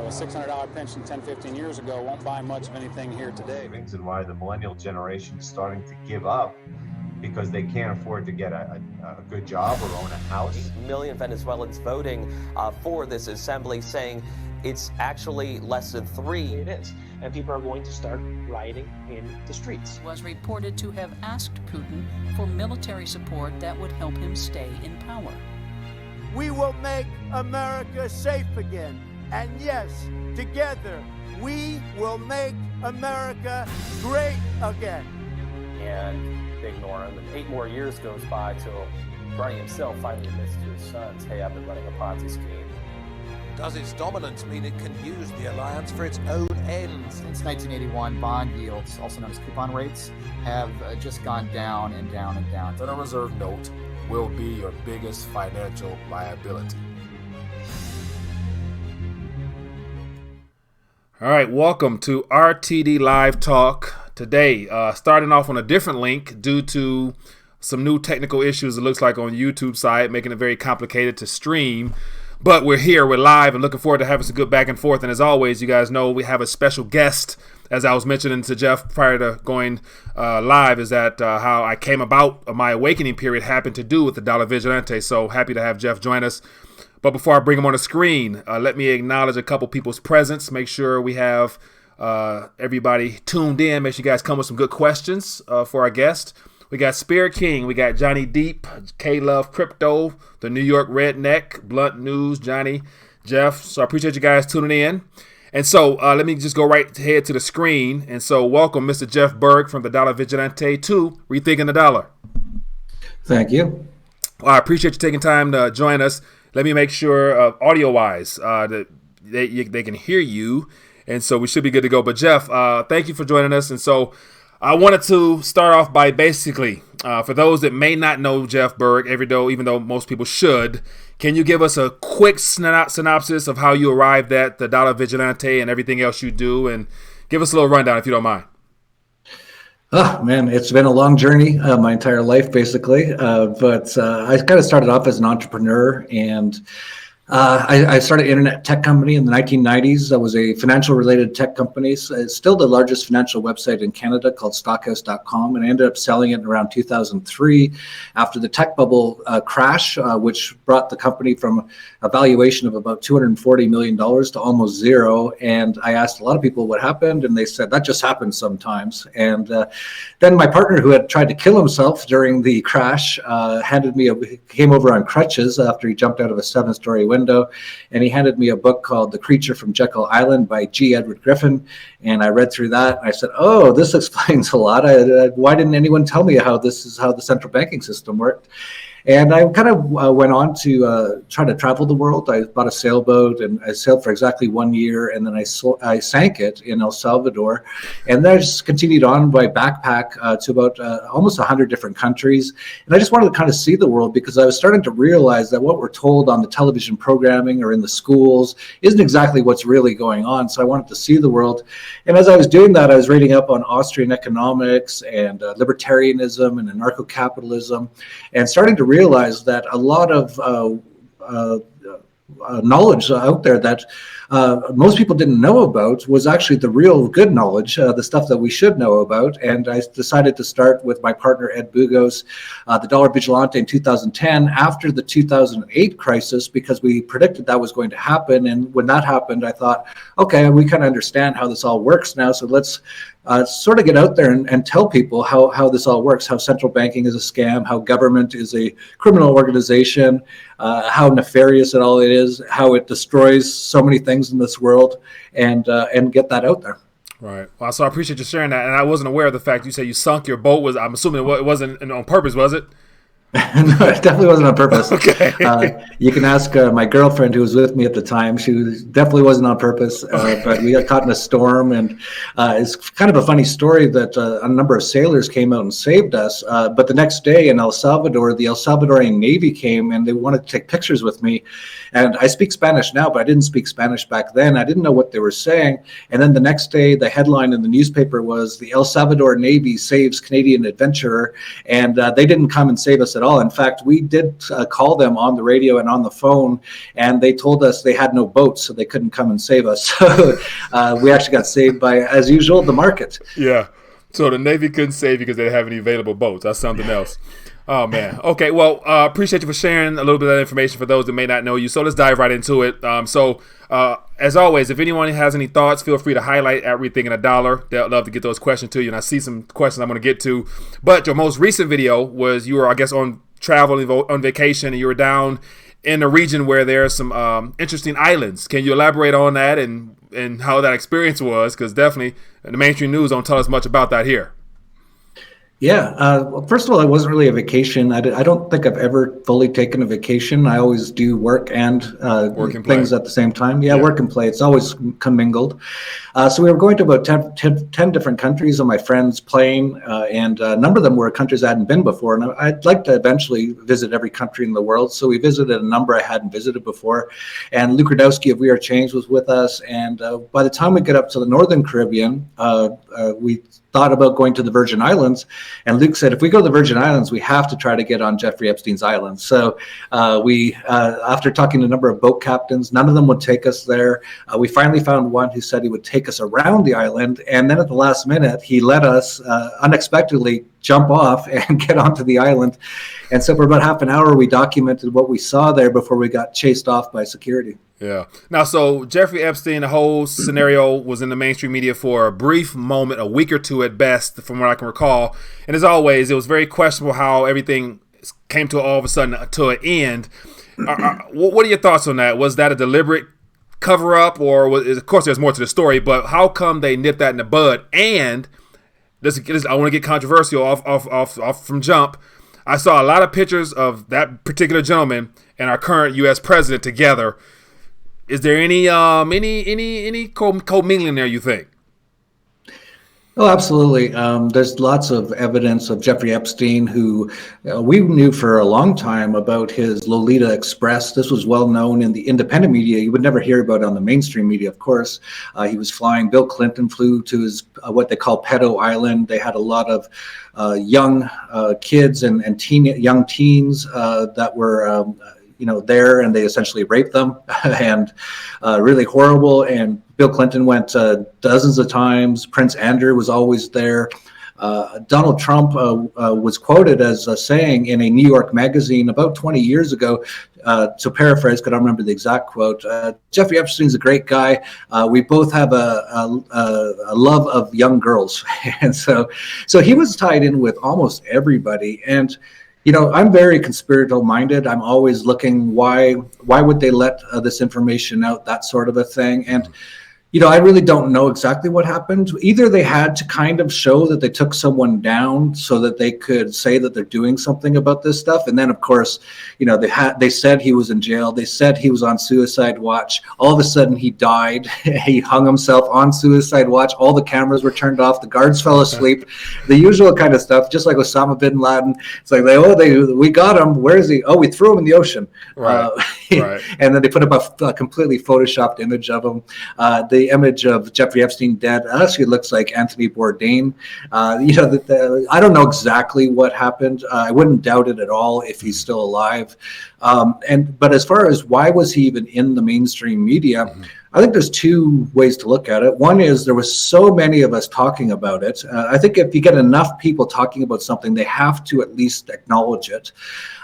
$600 pension 10, 15 years ago won't buy much of anything here today. And why the millennial generation is starting to give up because they can't afford to get a good job or own a house. 8 million Venezuelans voting for this assembly, saying it's actually less than 3. It is. And people are going to start rioting in the streets. Was reported to have asked Putin for military support that would help him stay in power. We will make America safe again. And yes, together, we will make America great again. And they ignore him. And 8 more years goes by till Bernie himself finally admits to his sons, hey, I've been running a Ponzi scheme. Does its dominance mean it can use the alliance for its own ends? Since 1981, bond yields, also known as coupon rates, have just gone down and down and down. Federal Reserve note will be your biggest financial liability. All right, welcome to RTD Live Talk. Today, starting off on a different link due to some new technical issues, it looks like, on YouTube side, making it very complicated to stream. But we're here, we're live, and looking forward to having some good back and forth. And as always, you guys know we have a special guest, as I was mentioning to Jeff prior to going live, is that how I came about, my awakening period happened to do with the Dollar Vigilante. So happy to have Jeff join us. But before I bring him on the screen, let me acknowledge a couple people's presence. Make sure we have everybody tuned in. Make sure you guys come with some good questions for our guest. We got Spirit King, we got Johnny Deep, K-Love Crypto, the New York Redneck, Blunt News, Johnny, Jeff. So I appreciate you guys tuning in. And so let me just go right ahead to the screen. And so welcome Mr. Jeff Berwick from the Dollar Vigilante to Rethinking the Dollar. Thank you. Well, I appreciate you taking time to join us. Let me make sure audio-wise that they can hear you. And so we should be good to go. But Jeff, thank you for joining us. And so I wanted to start off by basically, for those that may not know Jeff Berwick, even though most people should, can you give us a quick synopsis of how you arrived at the Dollar Vigilante and everything else you do, and give us a little rundown if you don't mind. Oh, man, it's been a long journey, my entire life, basically. But I kind of started off as an entrepreneur, and I started an internet tech company in the 1990s. That was a financial-related tech company. So it's still the largest financial website in Canada, called stockhouse.com, and I ended up selling it in around 2003 after the tech bubble crash, which brought the company from a valuation of about $240 million to almost zero. And I asked a lot of people what happened, and they said, that just happens sometimes. And then my partner, who had tried to kill himself during the crash, came over on crutches after he jumped out of a 7-story window. And he handed me a book called The Creature from Jekyll Island by G. Edward Griffin. And I read through that, and I said, oh, this explains a lot. Why didn't anyone tell me how the central banking system worked? And I kind of went on to try to travel the world. I bought a sailboat, and I sailed for exactly 1 year, and then I sank it in El Salvador. And then I just continued on by backpack to about almost 100 different countries. And I just wanted to kind of see the world, because I was starting to realize that what we're told on the television programming or in the schools isn't exactly what's really going on. So I wanted to see the world. And as I was doing that, I was reading up on Austrian economics and libertarianism and anarcho-capitalism, and starting to realize that a lot of knowledge out there that most people didn't know about was actually the real good knowledge, the stuff that we should know about. And I decided to start with my partner, Ed Bugos, the Dollar Vigilante in 2010 after the 2008 crisis, because we predicted that was going to happen. And when that happened, I thought, okay, we kind of understand how this all works now. So let's sort of get out there and tell people how this all works, how central banking is a scam, how government is a criminal organization, how nefarious it all is, how it destroys so many things in this world, and get that out there. Right. Well, so I appreciate you sharing that. And I wasn't aware of the fact you said you sunk your boat. I'm assuming it wasn't on purpose, was it? No, it definitely wasn't on purpose. Okay. You can ask my girlfriend, who was with me at the time. She definitely wasn't on purpose, but we got caught in a storm. And it's kind of a funny story that a number of sailors came out and saved us. But the next day in El Salvador, the El Salvadorian Navy came, and they wanted to take pictures with me. And I speak Spanish now, but I didn't speak Spanish back then. I didn't know what they were saying. And then the next day, the headline in the newspaper was the El Salvador Navy saves Canadian adventurer. And they didn't come and save us at all. In fact, we did call them on the radio and on the phone, and they told us they had no boats, so they couldn't come and save us. So we actually got saved by, as usual, the market. Yeah. So the Navy couldn't save you because they didn't have any available boats. That's something else. Oh, man. Okay, well, appreciate you for sharing a little bit of that information for those that may not know you. So let's dive right into it. As always, if anyone has any thoughts, feel free to highlight at Rethinking the Dollar. They'll love to get those questions to you, and I see some questions I'm going to get to. But your most recent video was you were, I guess, on travel, on vacation, and you were down in a region where there are some interesting islands. Can you elaborate on that and how that experience was? Because definitely the mainstream news don't tell us much about that here. Yeah. Well, first of all, it wasn't really a vacation. I don't think I've ever fully taken a vacation. I always do work and things at the same time. Yeah, work and play. It's always commingled. So we were going to about 10 different countries on my friend's plane, and a number of them were countries I hadn't been before. And I'd like to eventually visit every country in the world. So we visited a number I hadn't visited before. And Luke Radowski of We Are Change was with us. And by the time we get up to the Northern Caribbean, we thought about going to the Virgin Islands, and Luke said, if we go to the Virgin Islands, we have to try to get on Jeffrey Epstein's island. So we, after talking to a number of boat captains, none of them would take us there. We finally found one who said he would take us around the island, and then at the last minute, he let us unexpectedly jump off and get onto the island. And so for about half an hour, we documented what we saw there before we got chased off by security. Yeah. Now, so Jeffrey Epstein, the whole scenario was in the mainstream media for a brief moment, a week or two at best, from what I can recall. And as always, it was very questionable how everything came to all of a sudden to an end. What are your thoughts on that? Was that a deliberate cover-up, or of course there's more to the story, but how come they nipped that in the bud? And I want to get controversial off from jump. I saw a lot of pictures of that particular gentleman and our current U.S. president together. Is there any commingling there, you think? Oh, absolutely. There's lots of evidence of Jeffrey Epstein, who we knew for a long time about his Lolita Express. This was well known in the independent media. You would never hear about it on the mainstream media, of course. He was flying. Bill Clinton flew to his what they call Pedo Island. They had a lot of young kids and young teens that were there, and they essentially raped them and really horrible. And Bill Clinton went dozens of times. Prince Andrew was always there. Donald Trump was quoted as saying in a New York magazine about 20 years ago, to paraphrase, because I don't remember the exact quote, Jeffrey Epstein's a great guy. We both have a love of young girls. And so he was tied in with almost everybody. And I'm very conspiratorial minded. I'm always looking, why would they let this information out, that sort of a thing. And I really don't know exactly what happened. Either they had to kind of show that they took someone down so that they could say that they're doing something about this stuff. And then, of course, they said he was in jail. They said he was on suicide watch. All of a sudden, he died. He hung himself on suicide watch. All the cameras were turned off. The guards fell asleep. The usual kind of stuff, just like Osama bin Laden. It's like, we got him. Where is he? Oh, we threw him in the ocean. Right. Right. And then they put up a completely photoshopped image of him. The image of Jeffrey Epstein dead actually looks like Anthony Bourdain. I don't know exactly what happened. I wouldn't doubt it at all if he's still alive. But as far as why was he even in the mainstream media, I think there's two ways to look at it. One is there was so many of us talking about it. I think if you get enough people talking about something, they have to at least acknowledge it.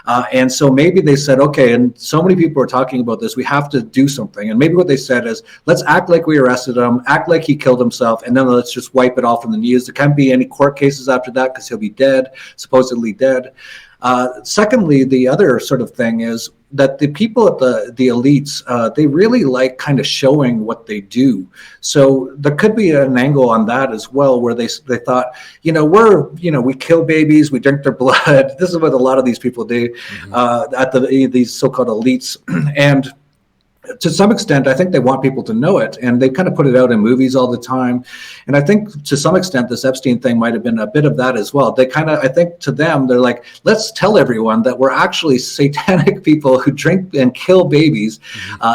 And so maybe they said, okay, and so many people are talking about this, we have to do something. And maybe what they said is, let's act like we arrested him, act like he killed himself, and then let's just wipe it off from the news. There can't be any court cases after that because he'll be dead, supposedly dead. Secondly, the other sort of thing is that the people at the elites, they really like kind of showing what they do. So there could be an angle on that as well, where they thought, we kill babies, we drink their blood. This is what a lot of these people do at these so-called elites. And to some extent, I think they want people to know it, and they kind of put it out in movies all the time. And I think to some extent, this Epstein thing might have been a bit of that as well. They kind of, I think to them, they're like, let's tell everyone that we're actually satanic people who drink and kill babies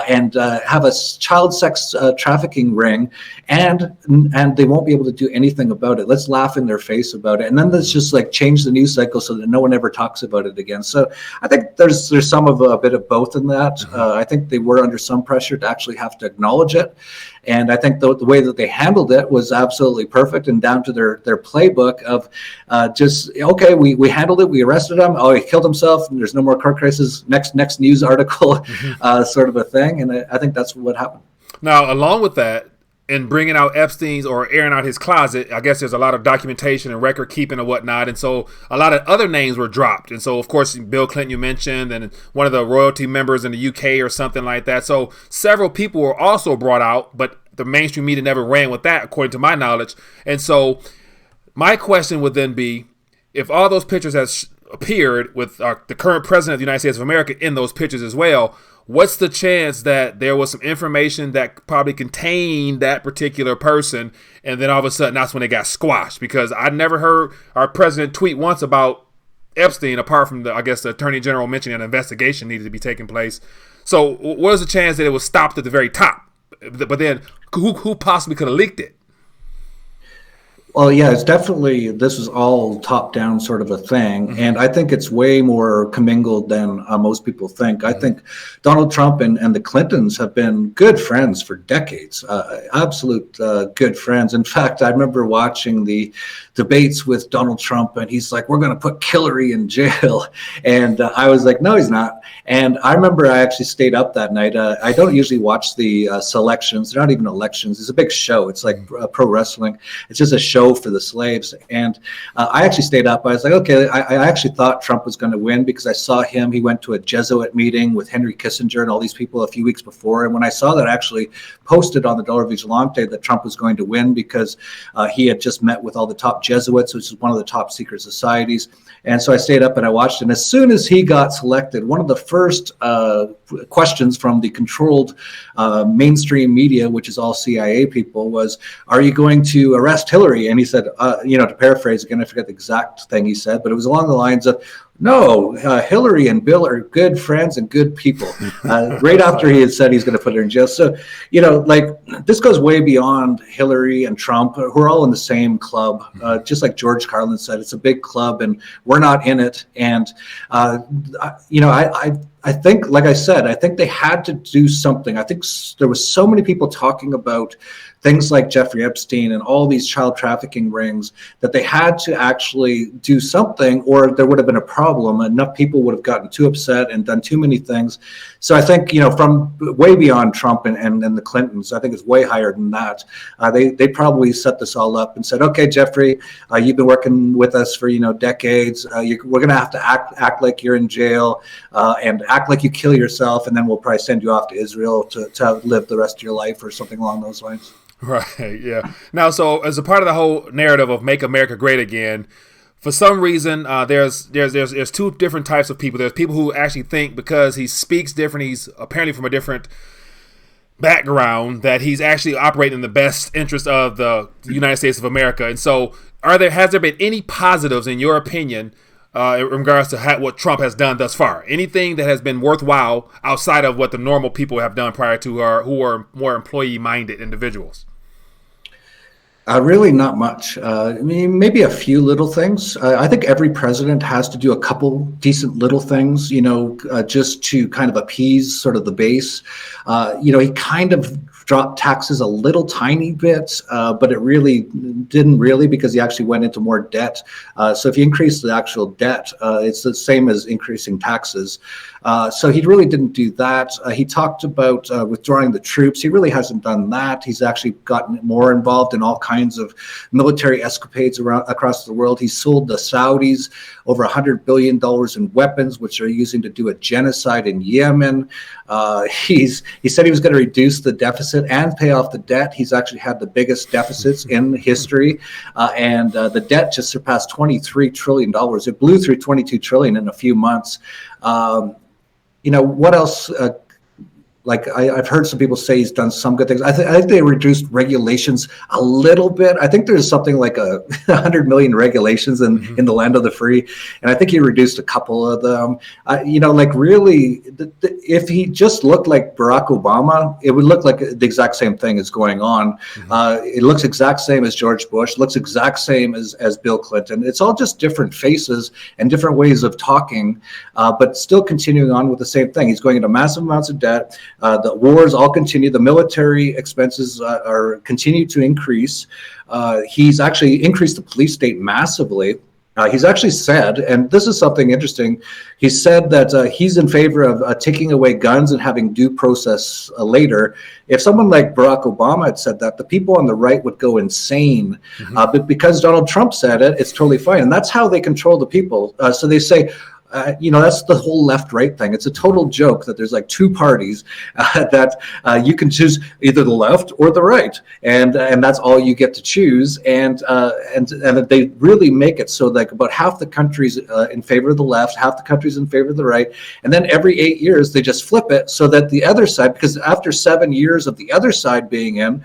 and have a child sex trafficking ring, and they won't be able to do anything about it. Let's laugh in their face about it. And then let's just like change the news cycle so that no one ever talks about it again. So I think there's some of a bit of both in that. I think they were under some pressure to actually have to acknowledge it. And I think the way that they handled it was absolutely perfect, and down to their playbook of just, okay, we handled it, we arrested him, oh, he killed himself, and there's no more court cases, next news article, sort of a thing. And I think that's what happened. Now, along with that, and bringing out Epstein's or airing out his closet, I guess there's a lot of documentation and record keeping and whatnot. And so a lot of other names were dropped. And so, of course, Bill Clinton you mentioned, and one of the royalty members in the UK or something like that. So several people were also brought out, but the mainstream media never ran with that, according to my knowledge. And so my question would then be, if all those pictures has appeared with the current president of the United States of America in those pictures as well, what's the chance that there was some information that probably contained that particular person, and then all of a sudden that's when they got squashed? Because I never heard our president tweet once about Epstein, apart from the Attorney General mentioning an investigation needed to be taking place. So what is the chance that it was stopped at the very top? But then who possibly could have leaked it? Well, yeah, it's definitely, this is all top-down sort of a thing, and I think it's way more commingled than most people think. I think Donald Trump and the Clintons have been good friends for decades, absolute good friends. In fact, I remember watching the debates with Donald Trump, and he's like, we're going to put Hillary in jail, and I was like, no, he's not. And I remember I actually stayed up that night. I don't usually watch the selections. They're not even elections. It's a big show. It's like pro wrestling. It's just a show for the slaves. And I actually stayed up. I was like, okay, I actually thought Trump was going to win because I saw him. He went to a Jesuit meeting with Henry Kissinger and all these people a few weeks before. And when I saw that, I actually posted on the Dollar Vigilante that Trump was going to win because he had just met with all the top Jesuits, which is one of the top secret societies. And so I stayed up and I watched. And as soon as he got selected, one of the first questions from the controlled mainstream media, which is all CIA people, was, are you going to arrest Hillary? And he said, to paraphrase again, I forget the exact thing he said, but it was along the lines of, no, Hillary and Bill are good friends and good people. Right after he had said he's going to put her in jail. So, this goes way beyond Hillary and Trump, who are all in the same club. Just like George Carlin said, it's a big club and we're not in it. And, I think, like I said, I think they had to do something. I think there was so many people talking about things like Jeffrey Epstein and all these child trafficking rings that they had to actually do something, or there would have been a problem. Enough people would have gotten too upset and done too many things. So I think, from way beyond Trump and the Clintons, I think it's way higher than that. They probably set this all up and said, okay, Jeffrey, you've been working with us for, decades. We're going to have to act like you're in jail and act like you kill yourself, and then we'll probably send you off to Israel to live the rest of your life or something along those lines. Right, yeah. Now, so as a part of the whole narrative of Make America Great Again, for some reason, there's two different types of people. There's people who actually think because he speaks different, he's apparently from a different background, that he's actually operating in the best interest of the United States of America. And so, has there been any positives, in your opinion, in regards to what Trump has done thus far? Anything that has been worthwhile outside of what the normal people have done prior to who are more employee-minded individuals? Really not much. Maybe a few little things. I think every president has to do a couple decent little things, just to kind of appease sort of the base. He kind of dropped taxes a little tiny bit, but it really didn't because he actually went into more debt. So if you increase the actual debt, it's the same as increasing taxes. So he really didn't do that. He talked about withdrawing the troops. He really hasn't done that. He's actually gotten more involved in all kinds of military escapades across the world. He sold the Saudis over $100 billion in weapons, which they're using to do a genocide in Yemen. He said he was going to reduce the deficit and pay off the debt. He's actually had the biggest deficits in history, and the debt just surpassed $23 trillion. It blew through $22 trillion in a few months. What else? Like I've heard some people say he's done some good things. I think they reduced regulations a little bit. I think there's something like 100 million regulations in the land of the free, and I think he reduced a couple of them. Like really, if he just looked like Barack Obama, it would look like the exact same thing is going on. It looks exact same as George Bush, looks exact same as Bill Clinton. It's all just different faces and different ways of talking, but still continuing on with the same thing. He's going into massive amounts of debt. The wars all continue. The military expenses continue to increase. He's actually increased the police state massively. He's actually said, and this is something interesting, he said that he's in favor of taking away guns and having due process later. If someone like Barack Obama had said that, the people on the right would go insane. But because Donald Trump said it, it's totally fine. And that's how they control the people. So they say, that's the whole left-right thing. It's a total joke that there's like two parties that you can choose either the left or the right, and that's all you get to choose. And they really make it so like about half the country's in favor of the left, half the country's in favor of the right, and then every 8 years they just flip it so that the other side, because after 7 years of the other side being in,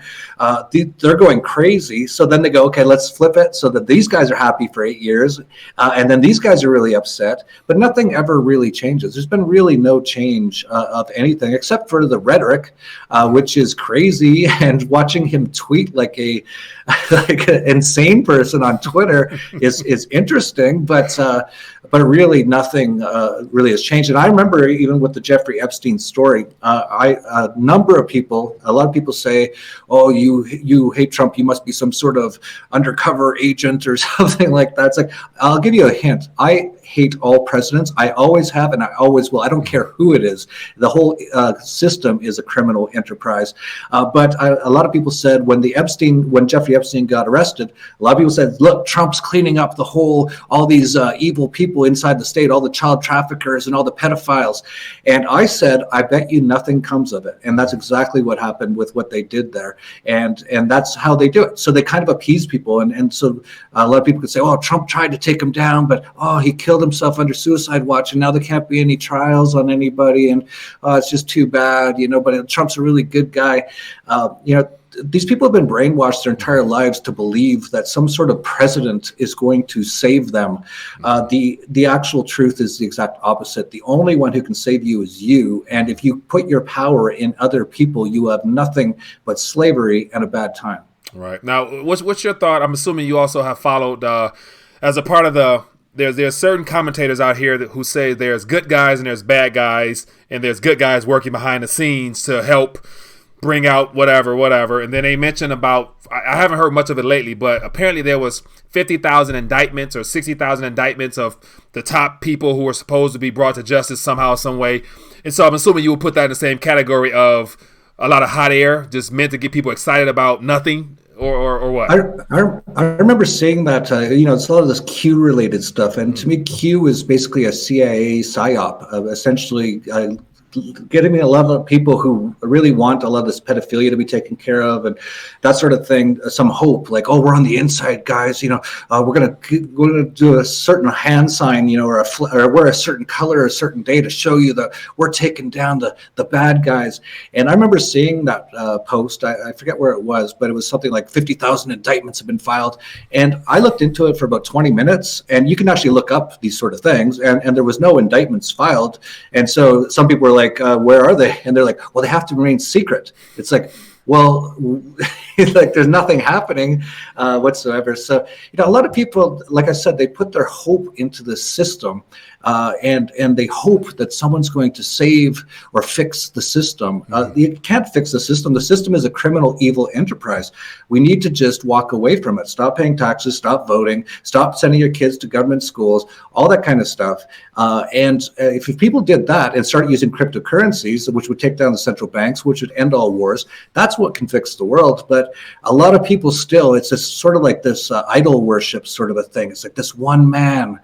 they're going crazy. So then they go, okay, let's flip it so that these guys are happy for 8 years, and then these guys are really upset. But nothing ever really changes. There's been really no change of anything except for the rhetoric, which is crazy. And watching him tweet like an insane person on Twitter is interesting, but really nothing really has changed. And I remember even with the Jeffrey Epstein story, a lot of people say, "Oh, you hate Trump. You must be some sort of undercover agent or something like that." It's like, I'll give you a hint. I hate all presidents. I always have, and I always will. I don't care who it is. The whole system is a criminal enterprise. But a lot of people said when Jeffrey Epstein got arrested, a lot of people said, "Look, Trump's cleaning up all these evil people inside the state, all the child traffickers and all the pedophiles." And I said, I bet you nothing comes of it. And that's exactly what happened with what they did there. And that's how they do it. So they kind of appease people. And so a lot of people could say, "Oh, Trump tried to take him down, but he killed himself under suicide watch, and now there can't be any trials on anybody, and it's just too bad, but Trump's a really good guy." These people have been brainwashed their entire lives to believe that some sort of president is going to save them. The actual truth is the exact opposite. The only one who can save you is you, and if you put your power in other people, you have nothing but slavery and a bad time. Right. Now, what's your thought? I'm assuming you also have followed as a part of there's certain commentators out here who say there's good guys and there's bad guys, and there's good guys working behind the scenes to help bring out whatever. And then they mention about, I haven't heard much of it lately, but apparently there was 50,000 indictments or 60,000 indictments of the top people who were supposed to be brought to justice somehow, some way. And so I'm assuming you would put that in the same category of a lot of hot air, just meant to get people excited about nothing. Or what? I remember seeing that, it's a lot of this Q related stuff. And to me, Q is basically a CIA psyop of essentially getting me a lot of people who really want a lot of this pedophilia to be taken care of and that sort of thing. Some hope, like, oh, we're on the inside, guys. We're gonna do a certain hand sign, or wear a certain color a certain day to show you that we're taking down the bad guys. And I remember seeing that post. I forget where it was, but it was something like 50,000 indictments have been filed. And I looked into it for about 20 minutes, and you can actually look up these sort of things, and there was no indictments filed. And so some people were like, where are they? And they're like, well, they have to remain secret. It's like, well, like there's nothing happening whatsoever. So, a lot of people, like I said, they put their hope into the system, and they hope that someone's going to save or fix the system. You can't fix the system. The system is a criminal, evil enterprise. We need to just walk away from it. Stop paying taxes, stop voting, stop sending your kids to government schools, all that kind of stuff. And if people did that and started using cryptocurrencies, which would take down the central banks, which would end all wars, that's what can fix the world. But a lot of people still, it's just sort of like this idol worship sort of a thing. It's like this one man,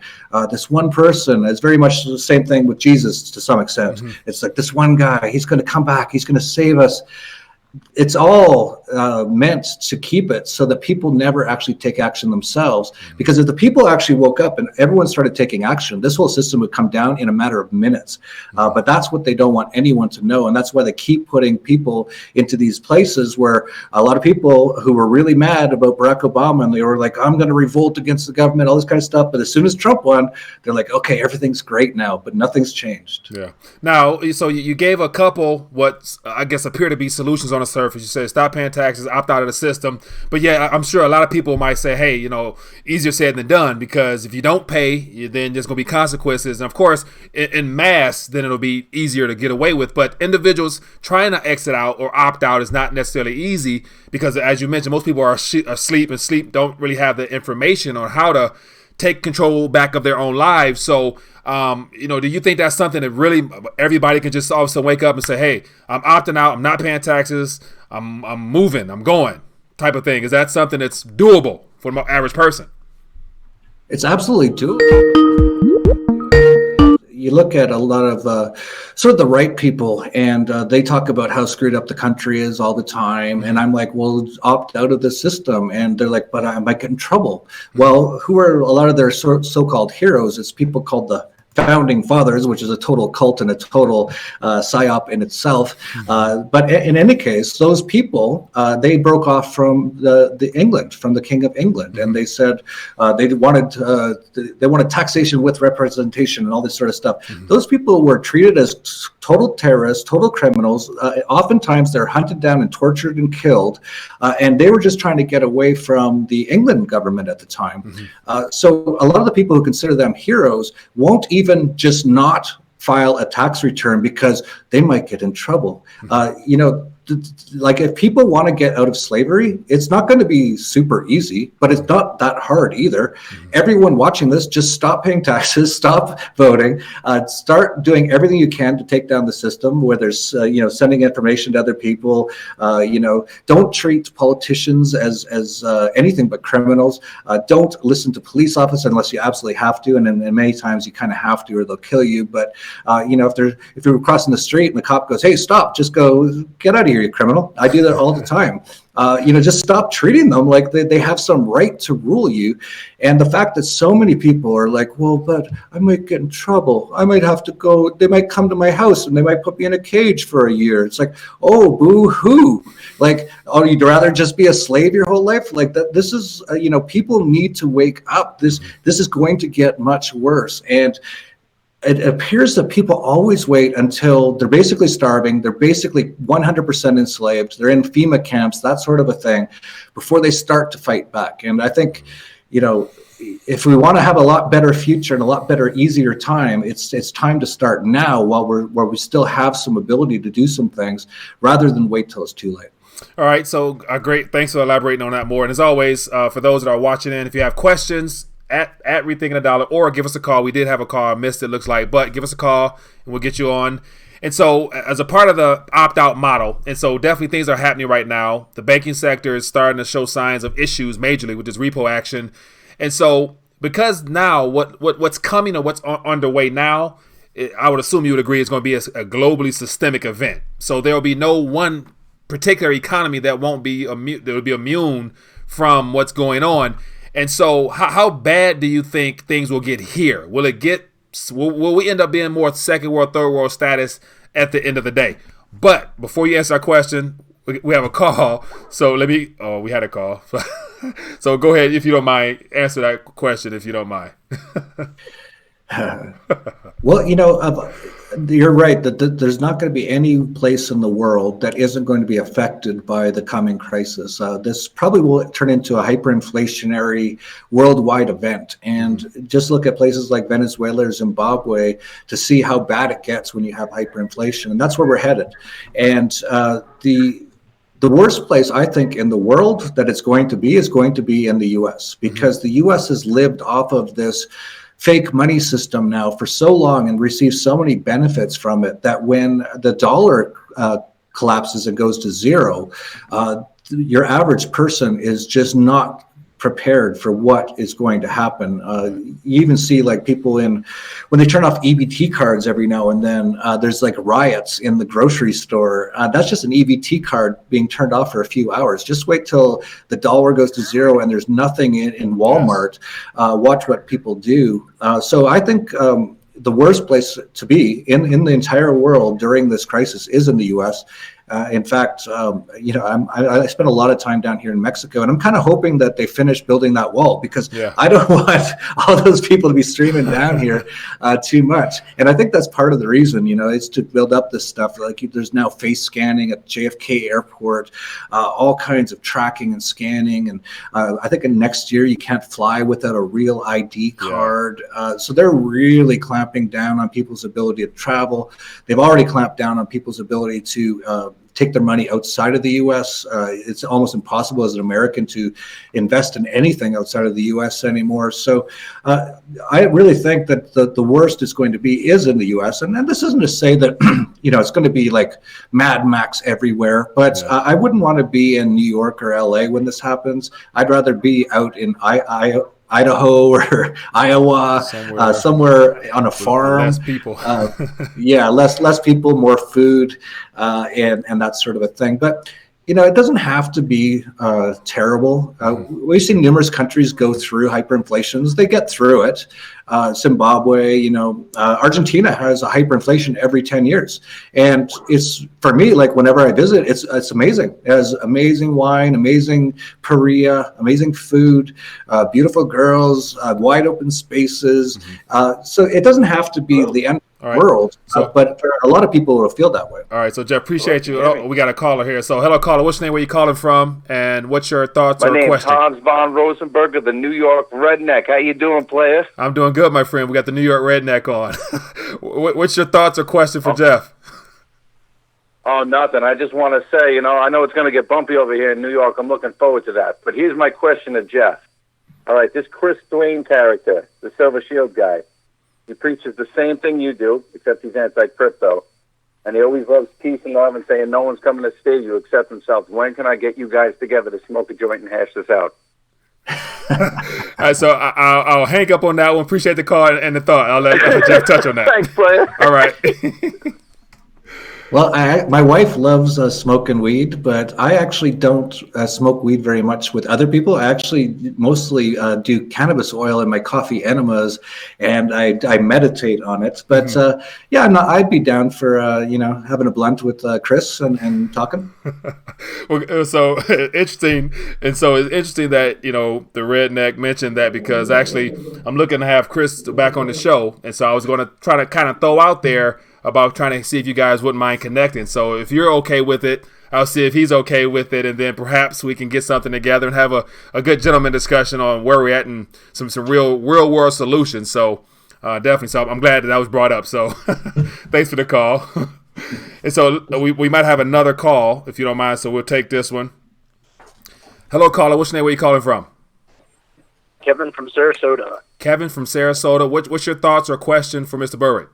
this one person. It's very much the same thing with Jesus to some extent. It's like this one guy, he's going to come back, he's going to save us. it's all meant to keep it so that people never actually take action themselves. Because if the people actually woke up and everyone started taking action, this whole system would come down in a matter of minutes. But that's what they don't want anyone to know. And that's why they keep putting people into these places where a lot of people who were really mad about Barack Obama, and they were like, I'm going to revolt against the government, all this kind of stuff. But as soon as Trump won, they're like, okay, everything's great now, but nothing's changed. Yeah. Now, so you gave a couple what I guess appear to be solutions on the surface. You said stop paying taxes, opt out of the system. But yeah, I'm sure a lot of people might say, hey, easier said than done, because if you don't pay, then there's going to be consequences. And of course, in mass, then it'll be easier to get away with. But individuals trying to exit out or opt out is not necessarily easy because, as you mentioned, most people are asleep, and sleep don't really have the information on how to take control back of their own lives. So, do you think that's something that really everybody can just all of a sudden wake up and say, hey, I'm opting out, I'm not paying taxes, I'm moving, I'm going type of thing? Is that something that's doable for the average person? It's absolutely doable. You look at a lot of sort of the right people, and they talk about how screwed up the country is all the time. And I'm like, well, opt out of the system. And they're like, but I might get in trouble. Well, who are a lot of their so-called heroes? It's people called the Founding Fathers, which is a total cult and a total psyop in itself. But in any case, those people, they broke off from the England, from the King of England, and they said they wanted taxation with representation and all this sort of stuff. Those people were treated as total terrorists, total criminals. Oftentimes, they're hunted down and tortured and killed, and they were just trying to get away from the England government at the time. So a lot of the people who consider them heroes won't even just not file a tax return because they might get in trouble. Like if people want to get out of slavery, it's not going to be super easy, but it's not that hard either. Everyone watching this, just stop paying taxes, stop voting, start doing everything you can to take down the system, whether it's, sending information to other people, don't treat politicians as anything but criminals. Don't listen to police officers unless you absolutely have to. And then many times you kind of have to, or they'll kill you. But, if you're crossing the street and the cop goes, hey, stop, just go, get out of here, you criminal. I do that all the time. Just stop treating them like they have some right to rule you. And the fact that so many people are like, well, but I might get in trouble. I might have to go. They might come to my house and they might put me in a cage for a year. It's like, oh, boo hoo. Like, oh, you'd rather just be a slave your whole life? Like that. This is, people need to wake up. This is going to get much worse. And it appears that people always wait until they're basically starving, they're basically 100% enslaved, they're in FEMA camps, that sort of a thing, before they start to fight back. And I think, if we want to have a lot better future and a lot better, easier time, it's time to start now while we still have some ability to do some things, rather than wait till it's too late. All right, so great. Thanks for elaborating on that more. And as always, for those that are watching in, if you have questions, at Rethinking the Dollar, or give us a call. We did have a call, I missed it, looks like, but give us a call and we'll get you on. And so as a part of the opt-out model, and so definitely things are happening right now. The banking sector is starting to show signs of issues majorly with this repo action. And so because now what's coming or what's underway now, I would assume you would agree it's going to be a globally systemic event. So there will be no one particular economy that won't be immune from what's going on. And so how bad do you think things will get here? Will we end up being more second world, third world status at the end of the day? But before you answer our question, we have a call. So we had a call. So go ahead, if you don't mind, answer that question if you don't mind. Well, you're right that there's not going to be any place in the world that isn't going to be affected by the coming crisis. This probably will turn into a hyperinflationary worldwide event. And just look at places like Venezuela or Zimbabwe to see how bad it gets when you have hyperinflation. And that's where we're headed. And the worst place, I think, in the world that it's going to be is going to be in the U.S. because the U.S. has lived off of this fake money system now for so long and received so many benefits from it that when the dollar collapses and goes to zero, your average person is just not prepared for what is going to happen. You even see like people when they turn off EBT cards every now and then, there's like riots in the grocery store. That's just an EBT card being turned off for a few hours. Just wait till the dollar goes to zero and there's nothing in Walmart. Watch what people do. So I think the worst place to be in the entire world during this crisis is in the U.S. In fact, I spent a lot of time down here in Mexico, and I'm kind of hoping that they finish building that wall, because I don't want all those people to be streaming down here too much. And I think that's part of the reason, is to build up this stuff. Like there's now face scanning at JFK Airport, all kinds of tracking and scanning. And I think in next year you can't fly without a real ID card. So they're really clamping down on people's ability to travel. They've already clamped down on people's ability to take their money outside of the U.S. It's almost impossible as an American to invest in anything outside of the U.S. anymore. So I really think that the worst is going to be is in the U.S. And this isn't to say that, it's going to be like Mad Max everywhere, but I wouldn't want to be in New York or L.A. when this happens. I'd rather be out in Idaho or Iowa, somewhere on a farm. Less people. Less people, more food, and that sort of a thing. But it doesn't have to be terrible. We've seen numerous countries go through hyperinflations. They get through it. Zimbabwe, Argentina has a hyperinflation every 10 years. And it's, for me, like whenever I visit, it's amazing. It has amazing wine, amazing paella, amazing food, beautiful girls, wide open spaces. So it doesn't have to be the end of the world, but for a lot of people will feel that way. All right, so Jeff, appreciate you. Oh, we got a caller here. So hello, caller. What's your name? Where you calling from? And what's your thoughts or question? My name's Hans von Rosenberg of the New York Redneck. How you doing, player? I'm doing good, my friend. We got the New York Redneck on. What's your thoughts or question for Jeff? Oh, nothing. I just want to say, I know it's going to get bumpy over here in New York. I'm looking forward to that. But here's my question to Jeff. All right, this Chris Dwayne character, the Silver Shield guy, he preaches the same thing you do, except he's anti-crypto. And he always loves peace and love and saying no one's coming to save you except himself. When can I get you guys together to smoke a joint and hash this out? All right, so I'll hang up on that one. Appreciate the call and the thought. I'll let Jeff touch on that. Thanks, player. All right. Well, my wife loves smoking weed, but I actually don't smoke weed very much with other people. I actually mostly do cannabis oil in my coffee enemas, and I meditate on it. But I'd be down for having a blunt with Chris and talking. Well, so interesting, and so it's interesting that the redneck mentioned that, because actually I'm looking to have Chris back on the show, and so I was going to try to kind of throw out there about trying to see if you guys wouldn't mind connecting. So if you're okay with it, I'll see if he's okay with it, and then perhaps we can get something together and have a good gentleman discussion on where we're at and some real world solutions. So definitely. So I'm glad that was brought up. So thanks for the call. And so we might have another call if you don't mind. So we'll take this one. Hello, caller. What's your name? Where you calling from? Kevin from Sarasota. Kevin from Sarasota. What's your thoughts or question for Mr. Berwick?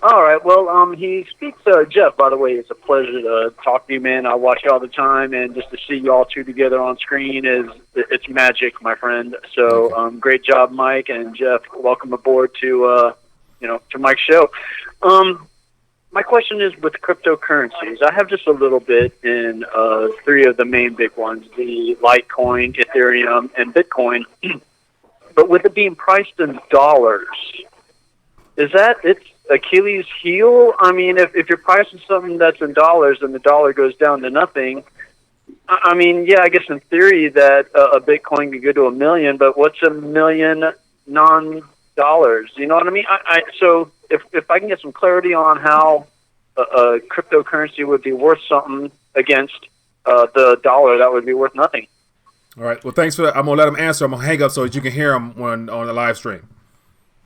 All right. Well, he speaks. Jeff, by the way, it's a pleasure to talk to you, man. I watch you all the time, and just to see you all two together on screen it's magic, my friend. So, great job, Mike and Jeff. Welcome aboard to Mike's show. My question is with cryptocurrencies. I have just a little bit in three of the main big ones: the Litecoin, Ethereum, and Bitcoin. But with it being priced in dollars, is that it's Achilles' heel? I mean, if you're pricing something that's in dollars and the dollar goes down to nothing, I mean, I guess in theory that a Bitcoin could go to 1 million, but what's 1 million non-dollars? You know what I mean? So if I can get some clarity on how a cryptocurrency would be worth something against the dollar, that would be worth nothing. All right. Well, thanks for that. I'm going to let him answer. I'm going to hang up so that you can hear him on the live stream.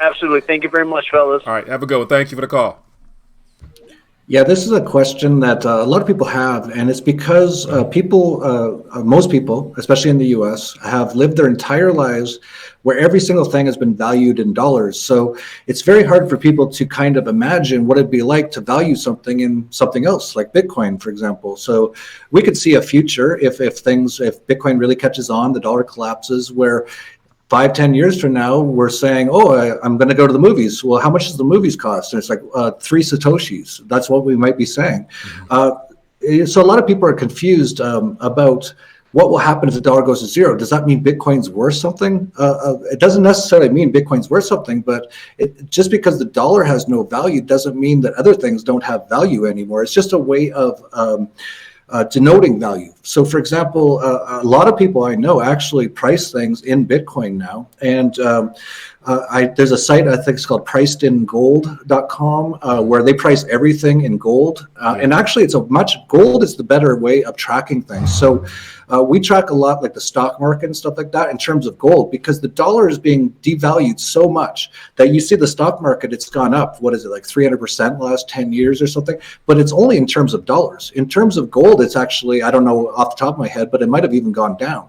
Absolutely. Thank you very much, fellas. All right. Have a good one. Thank you for the call. Yeah, this is a question that a lot of people have, and it's because most people, especially in the U.S., have lived their entire lives where every single thing has been valued in dollars. So it's very hard for people to kind of imagine what it'd be like to value something in something else, like Bitcoin, for example. So we could see a future if Bitcoin really catches on, the dollar collapses, where 5-10 years from now, we're saying, I'm going to go to the movies. Well, how much does the movies cost? And it's like 3 Satoshis. That's what we might be saying. So a lot of people are confused about what will happen if the dollar goes to zero. Does that mean Bitcoin's worth something? It doesn't necessarily mean Bitcoin's worth something, but just because the dollar has no value doesn't mean that other things don't have value anymore. It's just a way of denoting value. So, for example, a lot of people I know actually price things in Bitcoin now. And there's a site, I think it's called pricedingold.com, where they price everything in gold. And actually, gold is the better way of tracking things. So we track a lot like the stock market and stuff like that in terms of gold, because the dollar is being devalued so much that you see the stock market, it's gone up, what is it, like 300% the last 10 years or something? But it's only in terms of dollars. In terms of gold, it's actually, I don't know off the top of my head, but it might have even gone down.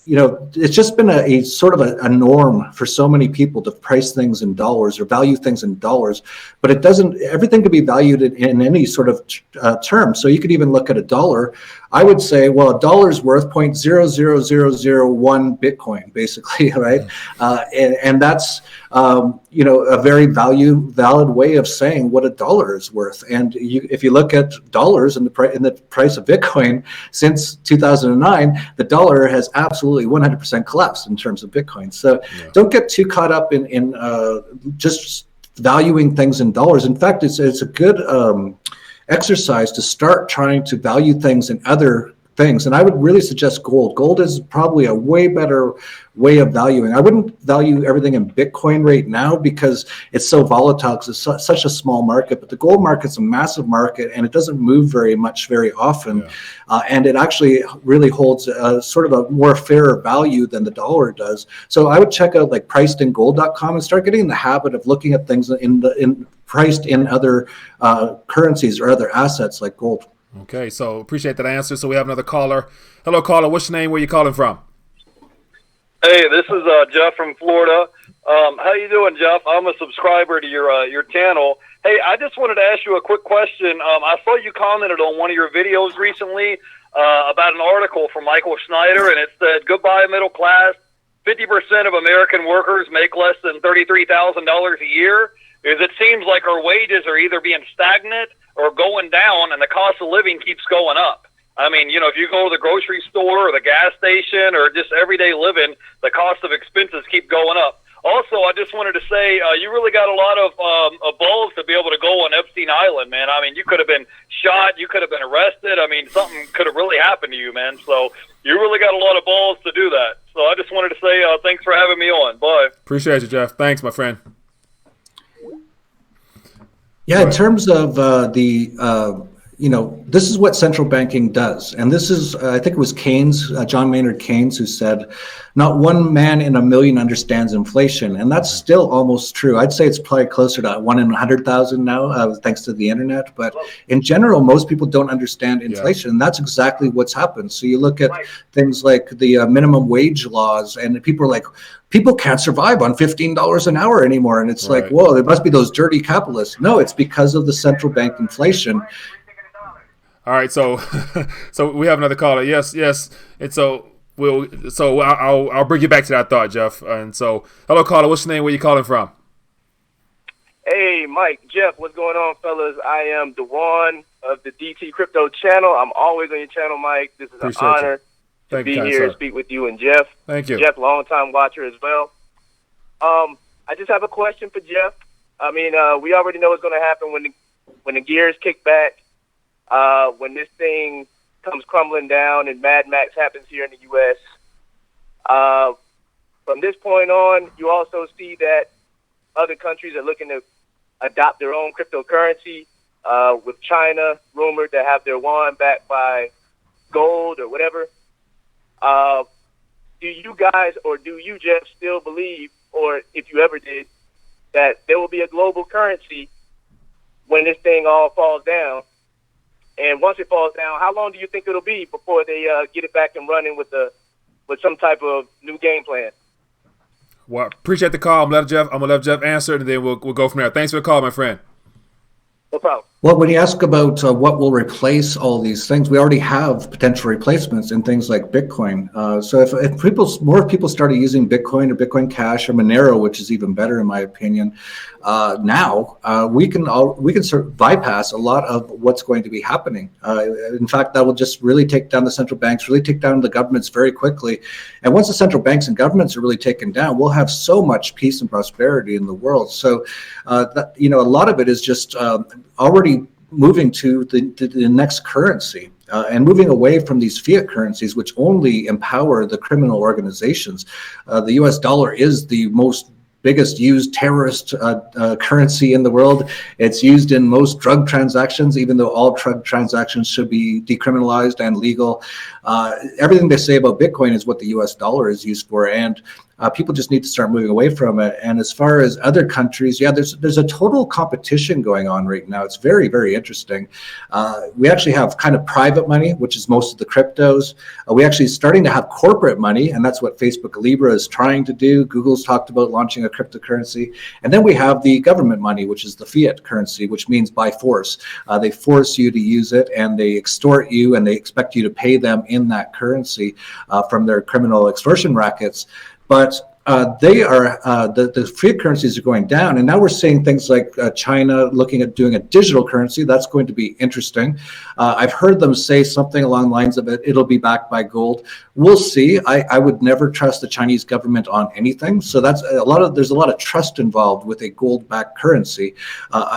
It's just been a sort of a norm for so many people to price things in dollars or value things in dollars, but everything can be valued in any sort of term. So you could even look at a dollar. I would say, well, a dollar is worth 0.00001 Bitcoin, basically, right? And that's, a very valid way of saying what a dollar is worth. And if you look at dollars in the price of Bitcoin since 2009, the dollar has absolutely 100% collapsed in terms of Bitcoin. So don't get too caught up in just valuing things in dollars. In fact, it's a good exercise to start trying to value things in other things. And I would really suggest gold. Gold is probably a way better way of valuing. I wouldn't value everything in Bitcoin right now because it's so volatile, because it's such a small market. But the gold market's a massive market, and it doesn't move very much very often. And it actually really holds a sort of a more fairer value than the dollar does. So I would check out like pricedingold.com and start getting in the habit of looking at things priced in other currencies or other assets like gold. Okay, so appreciate that answer. So we have another caller. Hello, caller. What's your name? Where you calling from? Hey, this is Jeff from Florida. How you doing, Jeff? I'm a subscriber to your channel. Hey, I just wanted to ask you a quick question. I saw you commented on one of your videos recently about an article from Michael Schneider, and it said, "Goodbye, middle class. 50% of American workers make less than $33,000 a year." It seems like our wages are either being stagnant or going down, and the cost of living keeps going up. I mean, if you go to the grocery store or the gas station or just everyday living, the cost of expenses keep going up. Also, I just wanted to say, you really got a lot of balls to be able to go on Epstein Island, man. I mean, you could have been shot, you could have been arrested. I mean, something could have really happened to you, man. So you really got a lot of balls to do that. So I just wanted to say thanks for having me on. Bye. Appreciate you, Jeff. Thanks, my friend. Yeah, in terms of this is what central banking does. And this is, I think it was Keynes, John Maynard Keynes, who said, not one man in a million understands inflation. And that's still almost true. I'd say it's probably closer to 1 in 100,000 now, thanks to the internet. But in general, most people don't understand inflation. And that's exactly what's happened. So you look at things like the minimum wage laws, and people are like, people can't survive on $15 an hour anymore. And it's like, whoa, there must be those dirty capitalists. No, it's because of the central bank inflation. All right, so we have another caller. Yes, and I'll bring you back to that thought, Jeff. And so, hello, caller. What's your name? Where you calling from? Hey, Mike, Jeff, what's going on, fellas? I am Dewan of the DT Crypto channel. I'm always on your channel, Mike. This is an honor to be here and speak with you and Jeff. Thank you, Jeff, longtime watcher as well. I just have a question for Jeff. I mean, we already know what's going to happen when the gears kick back. When this thing comes crumbling down and Mad Max happens here in the U.S. From this point on, you also see that other countries are looking to adopt their own cryptocurrency, with China rumored to have their yuan backed by gold or whatever. Do you guys, or do you, Jeff, still believe, or if you ever did, that there will be a global currency when this thing all falls down? And once it falls down, how long do you think it'll be before they get it back and running with some type of new game plan? Well, appreciate the call. I'm gonna let Jeff answer, and then we'll go from there. Thanks for the call, my friend. No problem. Well, when you ask about what will replace all these things, we already have potential replacements in things like Bitcoin. So if more people started using Bitcoin or Bitcoin Cash or Monero, which is even better in my opinion, now we can sort of bypass a lot of what's going to be happening. In fact, that will just really take down the central banks, really take down the governments very quickly. And once the central banks and governments are really taken down, we'll have so much peace and prosperity in the world. So a lot of it is just already moving to the next currency and moving away from these fiat currencies, which only empower the criminal organizations. The US dollar is the biggest used terrorist currency in the world. It's used in most drug transactions, even though all drug transactions should be decriminalized and legal. Everything they say about Bitcoin is what the US dollar is used for, and people just need to start moving away from it. And as far as other countries, there's a total competition going on right now. It's very, very interesting. We actually have kind of private money, which is most of the cryptos. We actually starting to have corporate money, and that's what Facebook Libra is trying to do. Google's talked about launching a cryptocurrency. And then we have the government money, which is the fiat currency, which means by force. They force you to use it, and they extort you, and they expect you to pay them in that currency from their criminal extortion rackets. But the fiat currencies are going down, and now we're seeing things like China looking at doing a digital currency. That's going to be interesting. I've heard them say something along the lines of it'll be backed by gold. We'll see. I would never trust the Chinese government on anything. So there's a lot of trust involved with a gold-backed currency.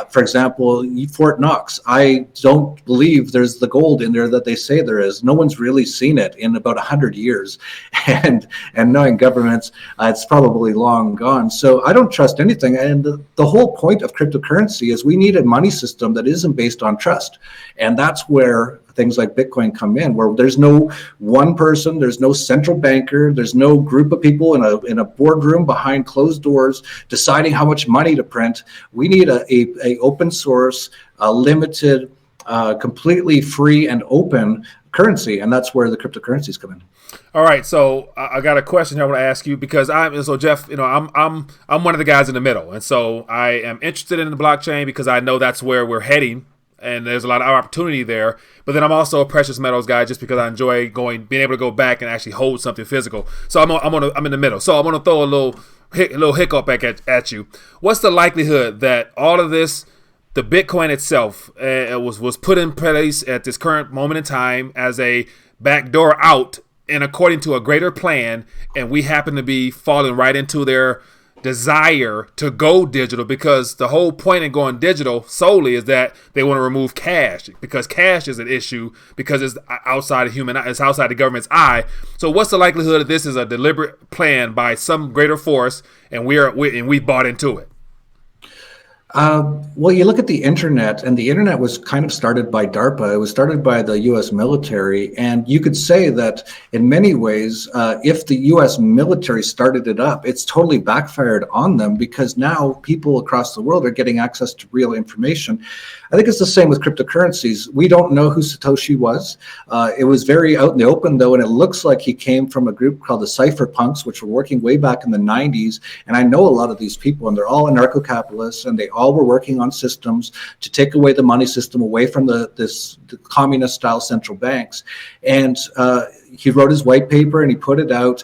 For example, Fort Knox. I don't believe there's the gold in there that they say there is. No one's really seen it in about 100 years, and knowing governments, it's probably long gone. So I don't trust anything. And the whole point of cryptocurrency is we need a money system that isn't based on trust. And that's where things like Bitcoin come in, where there's no one person, there's no central banker, there's no group of people in a boardroom behind closed doors deciding how much money to print. We need a open source, limited, completely free and open currency, and that's where the cryptocurrencies come in. All right, so I got a question I want to ask you, because Jeff, I'm one of the guys in the middle, and so I am interested in the blockchain because I know that's where we're heading, and there's a lot of opportunity there. But then I'm also a precious metals guy, just because I enjoy being able to go back and actually hold something physical. So I'm in the middle. So I'm gonna throw a little hiccup back at you. What's the likelihood that all of this, the Bitcoin itself, was put in place at this current moment in time as a backdoor out, and according to a greater plan, and we happen to be falling right into their desire to go digital, because the whole point in going digital solely is that they want to remove cash, because cash is an issue because it's outside of it's outside the government's eye. So what's the likelihood that this is a deliberate plan by some greater force, and we bought into it? Well, you look at the internet, and the internet was kind of started by DARPA. It was started by the U.S. military, and you could say that in many ways, if the U.S. military started it up, it's totally backfired on them, because now people across the world are getting access to real information. I think it's the same with cryptocurrencies. We don't know who Satoshi was. It was very out in the open, though, and it looks like he came from a group called the cypherpunks, which were working way back in the 90s. And I know a lot of these people, and they're all anarcho-capitalists, and they all were working on systems to take away the money system away from the communist-style central banks. And he wrote his white paper and he put it out.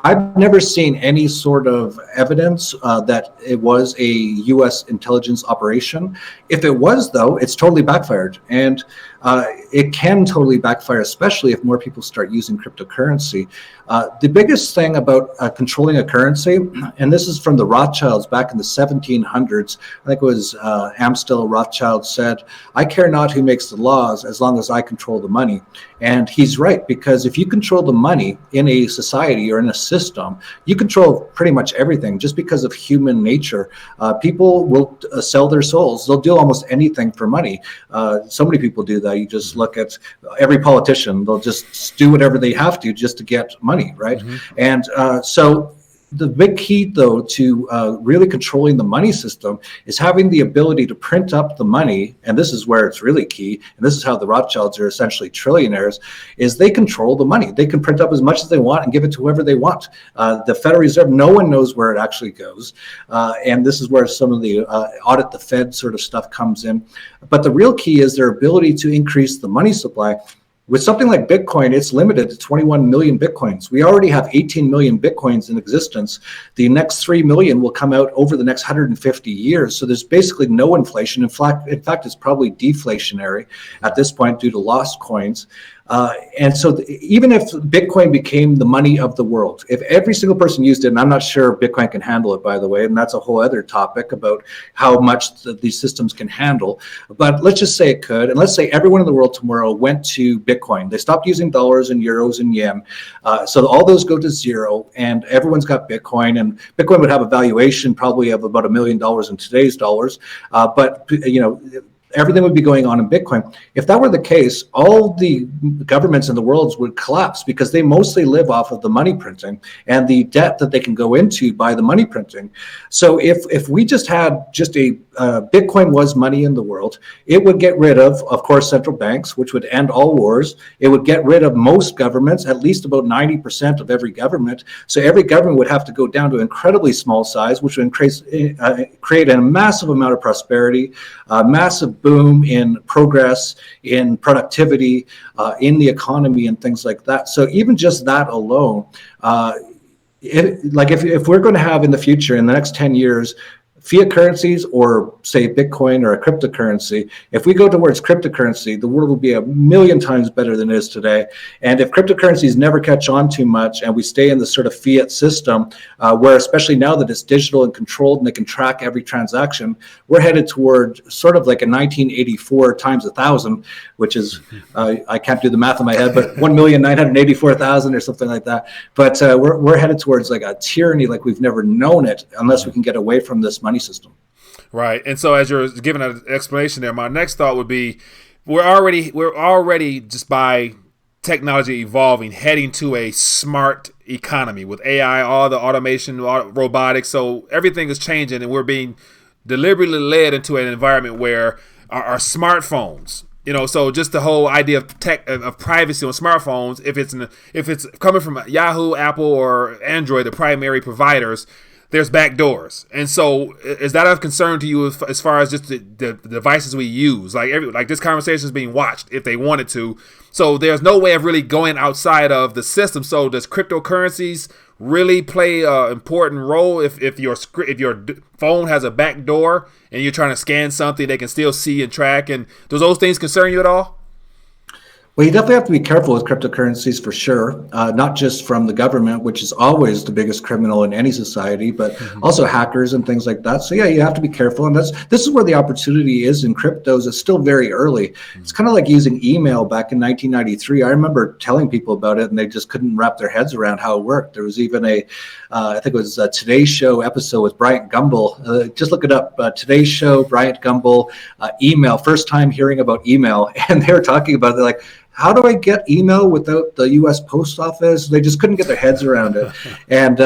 I've never seen any sort of evidence that it was a U.S. intelligence operation. If it was, though, it's totally backfired. And it can totally backfire, especially if more people start using cryptocurrency. The biggest thing about controlling a currency, and this is from the Rothschilds back in the 1700s, I think it was Amstel Rothschild said, "I care not who makes the laws as long as I control the money." And he's right, because if you control the money in a society or in a system, you control pretty much everything, just because of human nature. People will sell their souls. They'll do almost anything for money. So many people do that. You just look at every politician. They'll just do whatever they have to just to get money, right? Mm-hmm. And so the big key, though, to really controlling the money system is having the ability to print up the money, and this is where it's really key, and this is how the Rothschilds are essentially trillionaires, is they control the money. They can print up as much as they want and give it to whoever they want. The Federal Reserve, no one knows where it actually goes, and this is where some of the audit the Fed sort of stuff comes in. But the real key is their ability to increase the money supply. With something like Bitcoin, it's limited to 21 million Bitcoins. We already have 18 million Bitcoins in existence. The next 3 million will come out over the next 150 years. So there's basically no inflation. In fact, it's probably deflationary at this point due to lost coins. And so even if Bitcoin became the money of the world, if every single person used it, and I'm not sure Bitcoin can handle it, by the way, and that's a whole other topic about how much these systems can handle, but let's just say it could, and let's say everyone in the world tomorrow went to Bitcoin. They stopped using dollars and euros and yen, so all those go to zero, and everyone's got Bitcoin, and Bitcoin would have a valuation probably of about $1 million in today's dollars, but everything would be going on in Bitcoin. If that were the case, all the governments in the world would collapse because they mostly live off of the money printing and the debt that they can go into by the money printing. So if we just had Bitcoin was money in the world, it would get rid of course, central banks, which would end all wars. It would get rid of most governments, at least about 90% of every government. So every government would have to go down to incredibly small size, which would create a massive amount of prosperity, massive boom in progress, in productivity, in the economy and things like that. So even just that alone, if we're going to have in the future, in the next 10 years, fiat currencies or say Bitcoin or a cryptocurrency, if we go towards cryptocurrency, the world will be 1,000,000 times better than it is today. And if cryptocurrencies never catch on too much and we stay in the sort of fiat system, where especially now that it's digital and controlled and they can track every transaction, we're headed toward sort of like a 1984 times 1,000, which is, I can't do the math in my head, but 1,984,000 or something like that. But we're headed towards like a tyranny like we've never known it unless we can get away from this money system. Right. And so as you're giving an explanation there, my next thought would be we're already just by technology evolving, heading to a smart economy with AI, all the automation, robotics. So everything is changing and we're being deliberately led into an environment where our smartphones, so just the whole idea of of privacy on smartphones, if it's coming from Yahoo, Apple, or Android, the primary providers, there's backdoors. And so is that of concern to you as far as just the devices we use? Like this conversation is being watched if they wanted to. So there's no way of really going outside of the system. So does cryptocurrencies really play an important role if your phone has a backdoor and you're trying to scan something, they can still see and track? And does those things concern you at all? Well, you definitely have to be careful with cryptocurrencies for sure, not just from the government, which is always the biggest criminal in any society, but also hackers and things like that. So yeah, you have to be careful. And this is where the opportunity is in cryptos. It's still very early. It's kind of like using email back in 1993. I remember telling people about it and they just couldn't wrap their heads around how it worked. There was even I think it was a Today Show episode with Bryant Gumbel. Just look it up. Today Show, Bryant Gumbel, email, first time hearing about email. And they were talking about it like, how do I get email without the U.S. Post Office? They just couldn't get their heads around it. And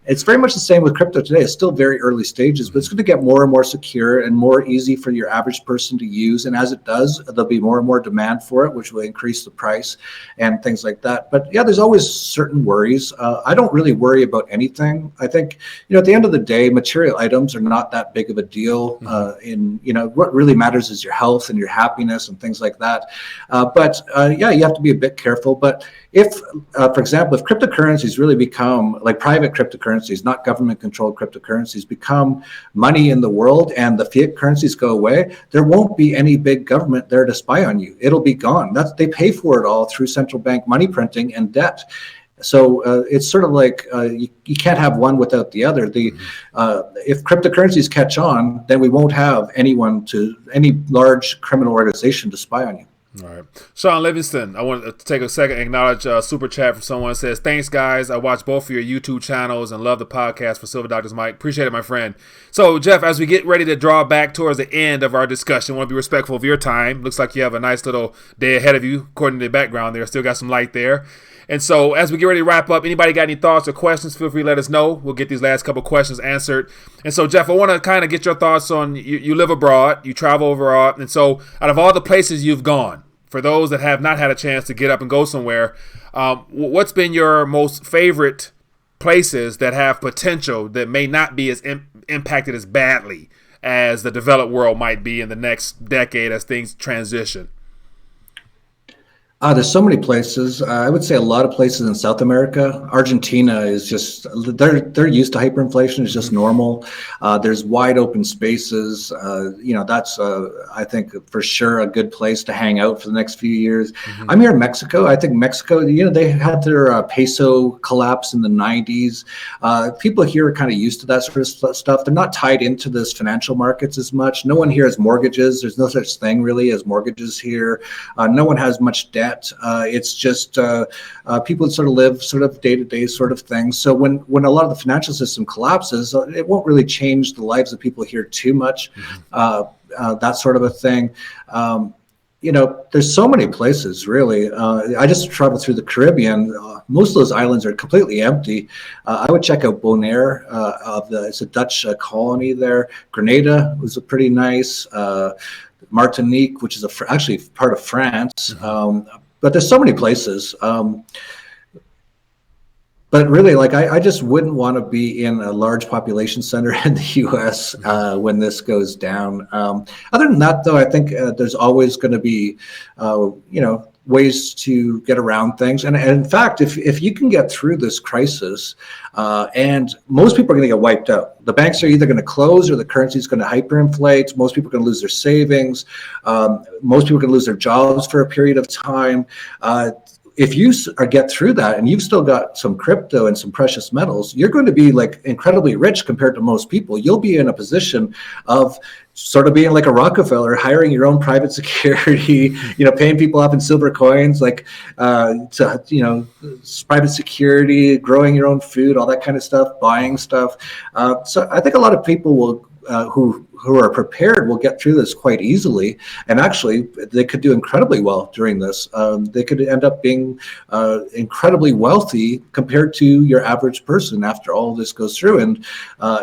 it's very much the same with crypto today. It's still very early stages, but it's going to get more and more secure and more easy for your average person to use. And as it does, there'll be more and more demand for it, which will increase the price and things like that. But yeah, there's always certain worries. I don't really worry about anything. I think, at the end of the day, material items are not that big of a deal. What really matters is your health and your happiness and things like that. But you have to be a bit careful. But if, for example, if cryptocurrencies really become like private cryptocurrencies, not government-controlled cryptocurrencies, become money in the world and the fiat currencies go away, there won't be any big government there to spy on you. It'll be gone. They pay for it all through central bank money printing and debt. So it's sort of like you can't have one without the other. If cryptocurrencies catch on, then we won't have any large criminal organization to spy on you. All right. Sean Livingston, I want to take a second and acknowledge a super chat from someone that says, thanks, guys. I watch both of your YouTube channels and love the podcast for Silver Doctors Mike. Appreciate it, my friend. So, Jeff, as we get ready to draw back towards the end of our discussion, I want to be respectful of your time. Looks like you have a nice little day ahead of you, according to the background there. Still got some light there. And so as we get ready to wrap up, anybody got any thoughts or questions, feel free to let us know. We'll get these last couple questions answered. And so, Jeff, I want to kind of get your thoughts on, you live abroad, you travel abroad. And so out of all the places you've gone, for those that have not had a chance to get up and go somewhere, what's been your most favorite places that have potential that may not be as impacted as badly as the developed world might be in the next decade as things transition? There's so many places. I would say a lot of places in South America. Argentina is just, they're used to hyperinflation. It's just normal. There's wide open spaces. That's, I think, for sure a good place to hang out for the next few years. I'm here in Mexico. I think Mexico, they had their peso collapse in the 90s. People here are kind of used to that sort of stuff. They're not tied into this financial markets as much. No one here has mortgages. There's no such thing really as mortgages here. No one has much debt. It's just people sort of live sort of day-to-day sort of things. So when a lot of the financial system collapses, it won't really change the lives of people here too much, that sort of a thing. There's so many places, really. I just traveled through the Caribbean. Most of those islands are completely empty. I would check out Bonaire. It's a Dutch colony there. Grenada was pretty nice. Martinique, which is actually part of France. But there's so many places. But really, I just wouldn't want to be in a large population center in the U.S. When this goes down. Other than that, though, I think there's always going to be, ways to get around things. And in fact, if you can get through this crisis, and most people are going to get wiped out. The banks are either going to close or the currency is going to hyperinflate. Most people are going to lose their savings. Most people are going to lose their jobs for a period of time. If you get through that and you've still got some crypto and some precious metals, you're going to be incredibly rich compared to most people. You'll be in a position of sort of being like a Rockefeller, hiring your own private security, paying people off in silver coins, private security, growing your own food, all that kind of stuff, buying stuff. So I think a lot of people will, who are prepared will get through this quite easily. And actually, they could do incredibly well during this. They could end up being incredibly wealthy compared to your average person after all this goes through. And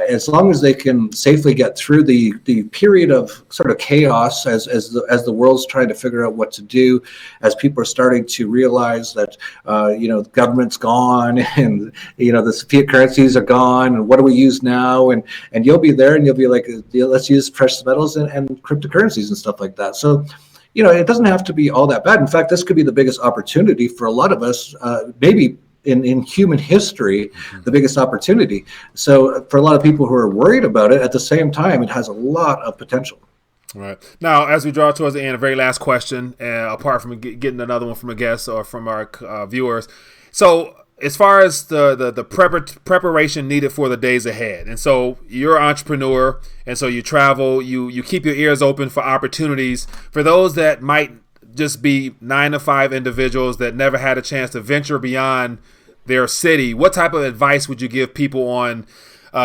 as long as they can safely get through the period of sort of chaos as the world's trying to figure out what to do, as people are starting to realize that, the government's gone and, the fiat currencies are gone and what do we use now? And you'll be there and you'll be like, let's use precious metals and cryptocurrencies and stuff like that. So, it doesn't have to be all that bad. In fact, this could be the biggest opportunity for a lot of us, maybe in human history, the biggest opportunity. So for a lot of people who are worried about it, at the same time, it has a lot of potential. All right. Now, as we draw towards the end, a very last question, apart from getting another one from a guest or from our viewers. So as far as the preparation needed for the days ahead, and so you're an entrepreneur, and so you travel, you keep your ears open for opportunities. For those that might just be 9-to-5 individuals that never had a chance to venture beyond their city, what type of advice would you give people on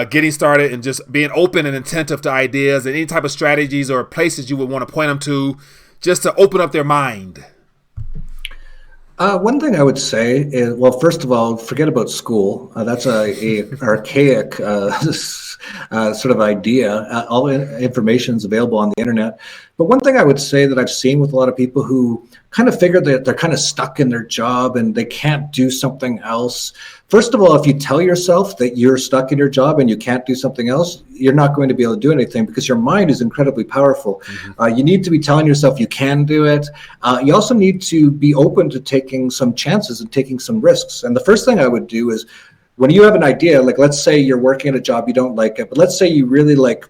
getting started and just being open and attentive to ideas, and any type of strategies or places you would want to point them to just to open up their mind? One thing I would say is, well, first of all, forget about school. That's a archaic sort of idea. All information is available on the internet. But one thing I would say that I've seen with a lot of people who kind of figure that they're kind of stuck in their job and they can't do something else. First of all, if you tell yourself that you're stuck in your job and you can't do something else, you're not going to be able to do anything because your mind is incredibly powerful. You need to be telling yourself you can do it. You also need to be open to taking some chances and taking some risks. And the first thing I would do is when you have an idea, like let's say you're working at a job you don't like it, but let's say you really like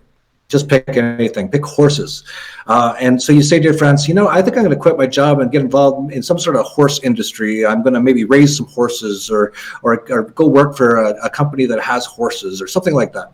Just pick anything, pick horses. And so you say to your friends, you know, I think I'm going to quit my job and get involved in some sort of horse industry. I'm going to maybe raise some horses or go work for a company that has horses or something like that.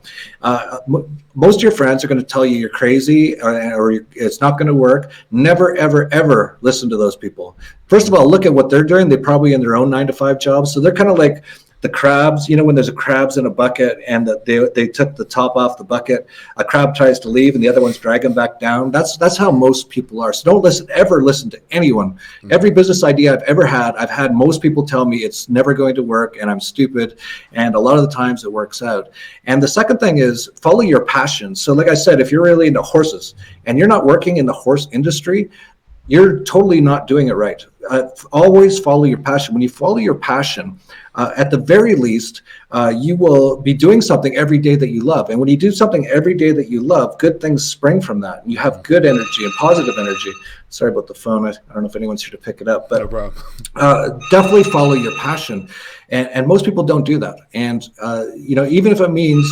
Most of your friends are going to tell you you're crazy or it's not going to work. Never, ever, ever listen to those people. First of all, look at what they're doing. They're probably in their own 9-to-5 jobs. So they're kind of like the crabs, you know, when there's a crabs in a bucket and that they took the top off the bucket, a crab tries to leave and the other one's dragging back down. That's how most people are. So don't ever listen to anyone. Mm-hmm. Every business idea I've ever had, I've had most people tell me it's never going to work and I'm stupid. And a lot of the times it works out. And the second thing is follow your passion. So like I said, if you're really into horses and you're not working in the horse industry, you're totally not doing it right. Always follow your passion. When you follow your passion, at the very least, you will be doing something every day that you love. And when you do something every day that you love, good things spring from that. And you have good energy and positive energy. Sorry about the phone. I don't know if anyone's here to pick it up, but no problem. Definitely follow your passion. And most people don't do that. And, you know, even if it means,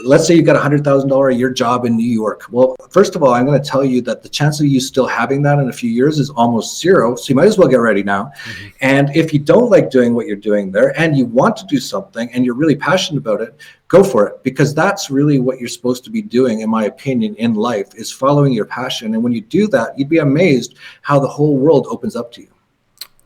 let's say you've got $100,000 a year job in New York. Well, first of all, I'm going to tell you that the chance of you still having that in a few years is almost zero. So you might as well get ready now. Mm-hmm. And if you don't like doing what you're doing there and you want to do something and you're really passionate about it, go for it, because that's really what you're supposed to be doing, in my opinion, in life, is following your passion. And when you do that, you'd be amazed how the whole world opens up to you.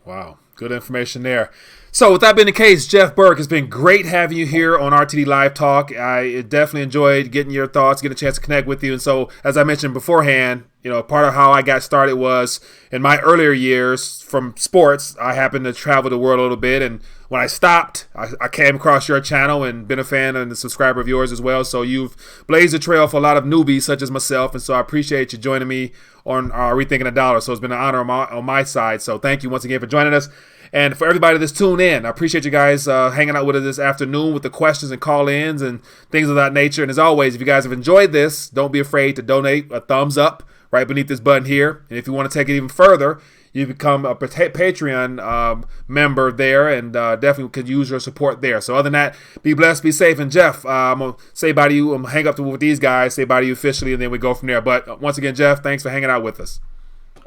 Wow. Good information there. So with that being the case, Jeff Berwick, it's been great having you here on RTD Live Talk. I definitely enjoyed getting your thoughts, getting a chance to connect with you. And so, as I mentioned beforehand, you know, part of how I got started was in my earlier years from sports. I happened to travel the world a little bit, and when I stopped, I came across your channel and been a fan and a subscriber of yours as well. So you've blazed a trail for a lot of newbies such as myself, and so I appreciate you joining me on Rethinking the Dollar. So it's been an honor on my side. So thank you once again for joining us. And for everybody that's tuned in, I appreciate you guys hanging out with us this afternoon with the questions and call-ins and things of that nature. And as always, if you guys have enjoyed this, don't be afraid to donate a thumbs up right beneath this button here. And if you want to take it even further, you become a Patreon member there, and definitely could use your support there. So other than that, be blessed, be safe. And Jeff, I'm going to say bye to you. I'm going to hang up with these guys, say bye to you officially, and then we go from there. But once again, Jeff, thanks for hanging out with us.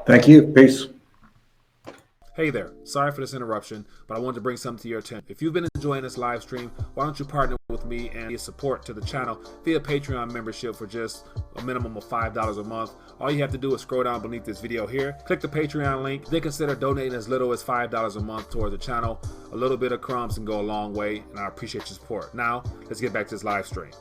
Thank you. Peace. Hey there, sorry for this interruption, but I wanted to bring something to your attention. If you've been enjoying this live stream, why don't you partner with me and give support to the channel via Patreon membership for just a minimum of $5 a month. All you have to do is scroll down beneath this video here, click the Patreon link, then consider donating as little as $5 a month towards the channel. A little bit of crumbs can go a long way, and I appreciate your support. Now, let's get back to this live stream.